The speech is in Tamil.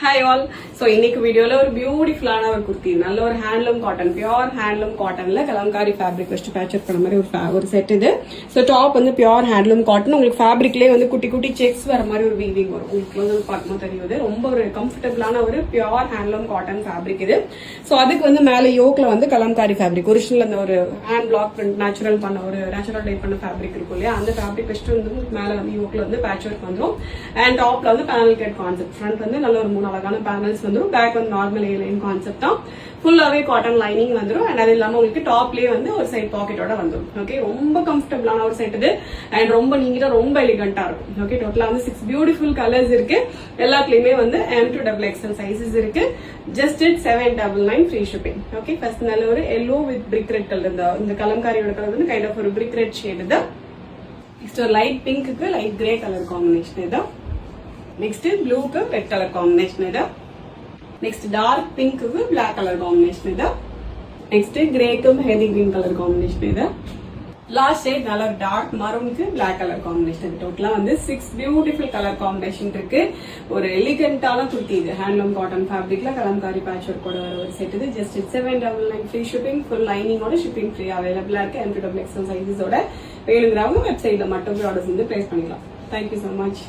Hi all. So இன்னைக்கு வீடியோல ஒரு பியூட்டிஃபுல்லான ஒரு குர்த்தி, நல்ல ஒரு ஹேண்ட்லூம் காட்டன், பியூர் ஹேண்ட்லூம் காட்டன்ல கலம்காரி ஃபேப்ரிக் வச்சு பேட்ச் ஒர்க் பண்ண மாதிரி ஒரு செட் இது. ஸோ டாப் வந்து பியூர் ஹேண்ட்லூம் காட்டன், உங்களுக்கு ஃபேப்ரிக்லேயே வந்து குட்டி குட்டி செக்ஸ் வர மாதிரி ஒரு வீவிங் வரும். உங்களுக்கு வந்து பார்க்கும்போது தெரியுது, ரொம்ப ஒரு கம்ஃபர்டபுளான ஒரு பியூர் ஹேண்ட்லூம் காட்டன் ஃபேப்ரிக் இது. ஸோ அதுக்கு வந்து மேலே யோக்ல வந்து கலம்காரி ஃபேப்ரிக், ஒரிஜினல் அந்த ஒரு hand black print natural type பண்ண ஃபேப்ரிக் இருக்கும் இல்லையா, அந்த ஃபேப்ரிக் வச்சுட்டு வந்து மேலே வந்து யோக்ல வந்து பேட்ச் ஒர்க் வந்துடும். அண்ட் டாப்ல வந்து பேனல் கட் கான்செப்ட், ஃப்ரண்ட் வந்து நல்ல ஒரு 3 அழகான பேனல்ஸ் வந்துடும். பேக் வந்து நார்மல் ஏலைன் கான்செப்ட் தான், ஃபுல்லாவே காட்டன் லைனிங் வந்துடும். அண்ட் அது இல்லாம உங்களுக்கு டாப்லயே வந்து ஒரு சைட் பாக்கெட்டோட வந்துடும். ஓகே, ரொம்ப கம்ஃபர்டபுளான ஒரு செட் இது. அண்ட் ரொம்ப நீட்டா ரொம்ப எலிகண்டா இருக்கும். ஓகே, டோட்டலா வந்து 6 பியூட்டிஃபுல் கலர்ஸ் இருக்கு. எல்லாத்துலயுமே வந்து M to XXL சைசஸ் இருக்கு. Just it 799 free shipping. Okay, first நல்ல ஒரு yellow with brick red colour, இந்த கலம்காரியோட கலர் வந்து கைண்ட் ஆஃப் ஒரு பிரிக் ரெட் ஷேட் இது. நெக்ஸ்ட் ஒரு லைட் பிங்க்கு லைட் கிரே கலர் காம்பினேஷன் இது. நெக்ஸ்ட் ப்ளூக்கு ரெட் கலர் காம்பினேஷன் இது. நெக்ஸ்ட் டார்க் பிங்க்கு பிளாக் கலர் காம்பினேஷன் இது. நெக்ஸ்ட் கிரேக்கு ஹெவி கிரீன் கலர் காம்பினேஷன் இது. லாஸ்ட் ஷேட் நல்ல டார்க் மரூனுக்கு பிளாக் கலர் காம்பினேஷன். டோட்டலா வந்து 6 பியூட்டிஃபுல் கலர் காம்பினேஷன் இருக்கு. ஒரு எலிகண்டான குர்த்தி இது, ஹேண்ட்லூம் காட்டன் ஃபேப்ரிக்ல கலம்காரி பேட்ச் ஒர்க்கோட ஒரு செட் இது. ஜஸ்ட் 799 ஃப்ரீ ஷிப்பிங், ஃபுல் லைனிங்கோட ஷிப்பிங் ஃப்ரீ அவைலபிளா இருக்கு. M to XXL சைசஸோட வேணுங்கிறவங்க வெப்சைட்ல மட்டும் ஆர்டர்ஸ் வந்து பிளேஸ் பண்ணிக்கலாம். Thank you so much.